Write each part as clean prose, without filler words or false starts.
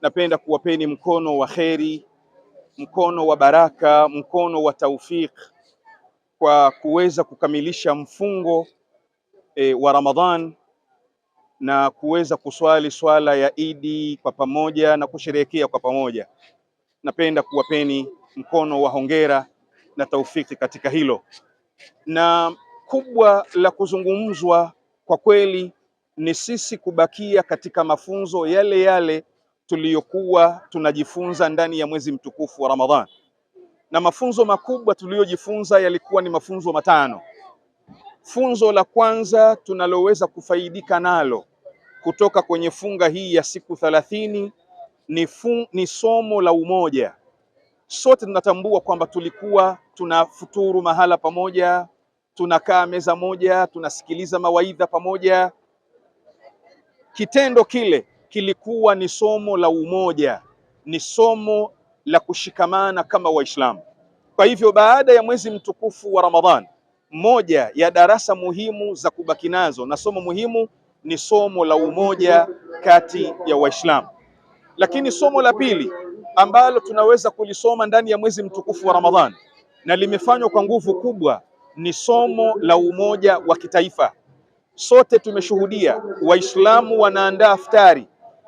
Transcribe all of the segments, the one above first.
napenda kuwapeni mkono wa kheri, mkono wa baraka, mkono wa taufik kwa kuweza kukamilisha mfungo wa Ramadhan na kuweza kuswali swala ya Idi kwa pamoja na kusherehekea kwa pamoja. Napenda kuwapeni mkono wa hongera na taufiki katika hilo. Na kubwa la kuzungumzwa kwa kweli ni sisi kubakia katika mafunzo yale yale tuliyokuwa tunajifunza ndani ya mwezi mtukufu wa Ramadhan. Na mafunzo makubwa tuliyojifunza yalikuwa ni mafunzo matano. Funzo la kwanza tunaloweza kufaidika nalo kutoka kwenye funga hii ya siku 30 ni somo la umoja. Sote tunatambua kwamba tulikuwa tunafuturu mahala pamoja, tunakaa meza moja, tunasikiliza mawaidha pamoja. Kitendo kile kilikuwa ni somo la umoja, ni somo la kushikamana kama Waislamu. Kwa hivyo baada ya mwezi mtukufu wa Ramadhan, moja ya darasa muhimu za kubaki nazo na somo muhimu ni somo la umoja kati ya Waislamu. Lakini somo la pili ambalo tunaweza kulisoma ndani ya mwezi mtukufu wa Ramadhan na limefanywa kwa nguvu kubwa ni somo la umoja wa kitaifa. Sote tumeshuhudia Waislamu wanaandaa iftari.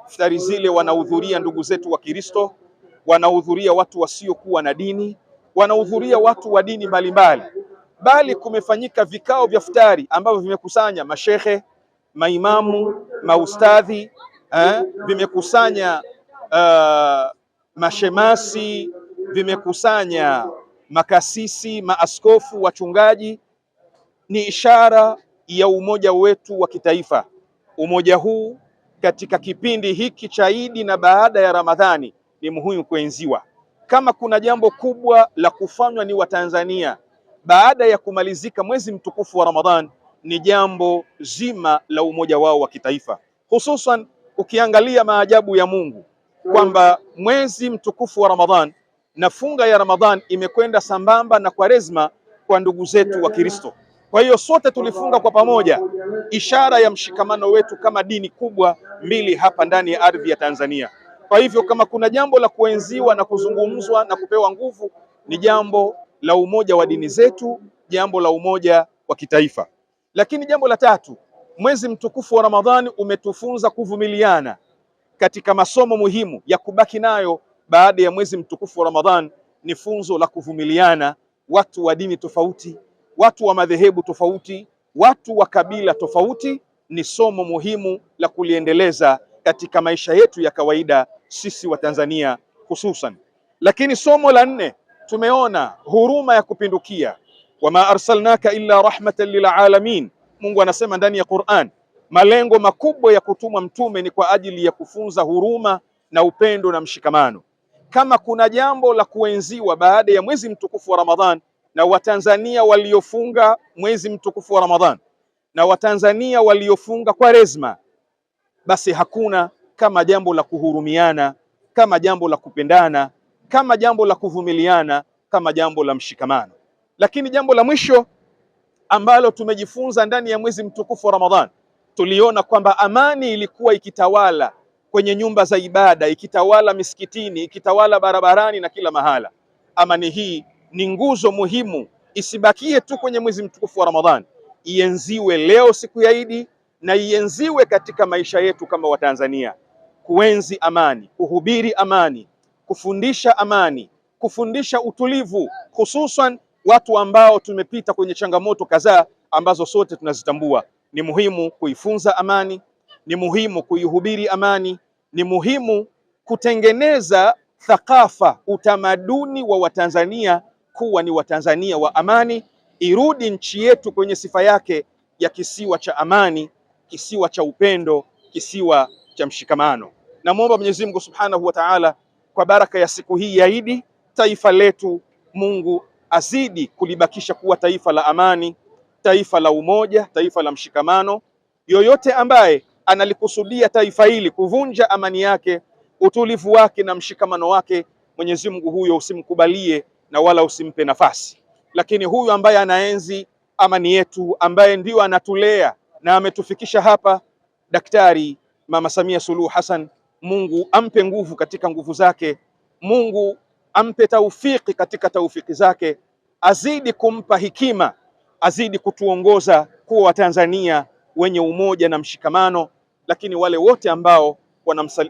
Iftari zile wanahudhuria ndugu zetu wa Kristo, wanahudhuria watu wasiokuwa na dini, wanahudhuria watu wa dini mbalimbali. Bali kumefanyika vikao vya iftari ambavyo vimekusanya mashehe, maimamu, maustadhi, vimekusanya mashemasi, vimekusanya makasisi, maaskofu, wachungaji. Ni ishara ya umoja wetu wa kitaifa. Umoja huu katika kipindi hiki cha Idi na baada ya Ramadhani ni muhimu kuenziwa. Kama kuna jambo kubwa la kufanywa ni Watanzania baada ya kumalizika mwezi mtukufu wa Ramadhan, ni jambo zima la umoja wao wa kitaifa. Hususan ukiangalia maajabu ya Mungu kwamba mwezi mtukufu wa Ramadhan na funga ya Ramadhan imekwenda sambamba na Kwaresma kwa ndugu zetu wa Kristo. Kwa hiyo sote tulifunga kwa pamoja, ishara ya mshikamano wetu kama dini kubwa mbili hapa ndani ya ardhi ya Tanzania. Kwa hivyo kama kuna jambo la kuenziwa na kuzungumzwa na kupewa nguvu ni jambo la umoja wa dini zetu, jambo la umoja wa kitaifa. Lakini jambo la tatu, mwezi mtukufu wa Ramadhani umetufunza kuvumiliana katika masomo muhimu ya kubaki nayo baada ya mwezi mtukufu wa Ramadhan ni funzo la kuvumiliana. Watu wa dini tofauti, watu wa madhehebu tofauti, watu wa kabila tofauti, ni somo muhimu la kuliendeleza katika maisha yetu ya kawaida sisi wa Tanzania hususan. Lakini somo la nne, tumeona huruma ya kupindukia. Wama arsalnaka illa rahmatan lil alamin. Mungu anasema ndani ya Qur'an, malengo makubwa ya kutumwa mtume ni kwa ajili ya kufunza huruma na upendo na mshikamano. Kama kuna jambo la kuenziwa baada ya mwezi mtukufu wa Ramadhan na Watanzania waliofunga mwezi mtukufu wa Ramadhan na Watanzania waliofunga Kwaresma, basi hakuna kama jambo la kuhurumiana, kama jambo la kupendana, kama jambo la kuvumiliana, kama jambo la mshikamano. Lakini jambo la mwisho ambalo tumejifunza ndani ya mwezi mtukufu wa Ramadhan, tuliona kwamba amani ilikuwa ikitawala kwenye nyumba za ibada, ikitawala misikitini, ikitawala barabarani na kila mahala. Amani hii ni nguzo muhimu, isibakie tu kwenye mwezi mtukufu wa Ramadhan, ienziwe leo siku ya Idi na ienziwe katika maisha yetu kama Watanzania. Kuenzi amani, kuhubiri amani, kufundisha amani, kufundisha utulivu, hususan watu ambao tumepita kwenye changamoto kadhaa ambazo sote tunazitambua. Ni muhimu kuifunza amani, ni muhimu kuihubiri amani, ni muhimu kutengeneza thakafa, utamaduni wa Watanzania kuwa ni Watanzania wa amani, irudi nchi yetu kwenye sifa yake ya kisiwa cha amani, kisiwa cha upendo, kisiwa cha mshikamano. Namuomba Mwenyezi Mungu Subhanahu wa Ta'ala kwa baraka ya siku hii ya Idi, taifa letu Mungu azidi kulibakisha kuwa taifa la amani, taifa la umoja, taifa la mshikamano. Yoyote ambaye analikusudia taifa hili kuvunja amani yake, utulivu wake na mshikamano wake, Mwenyezi Mungu huyo usimkubalie na wala usimpe nafasi. Lakini huyu ambaye anaenzi amani yetu, ambaye ndio anatulea na ametufikisha hapa, Daktari Mama Samia Suluhu Hassan, Mungu ampe nguvu katika nguvu zake, Mungu ampe taufiki katika taufiki zake, azidi kumpa hikima, azidi kutuongoza kuwa Watanzania wenye umoja na mshikamano. Lakini wale wote ambao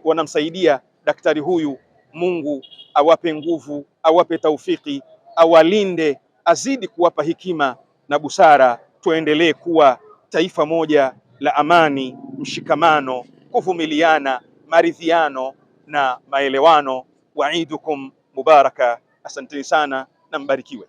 wanamsaidia daktari huyu, Mungu awape nguvu, awape taufiki, awalinde, azidi kuwapa hikima na busara. Tuendelee kuwa taifa moja la amani, mshikamano, kuvumiliana, maridhiano na maelewano. Waidukum mubaraka. Asanteni sana na mbarikiwe.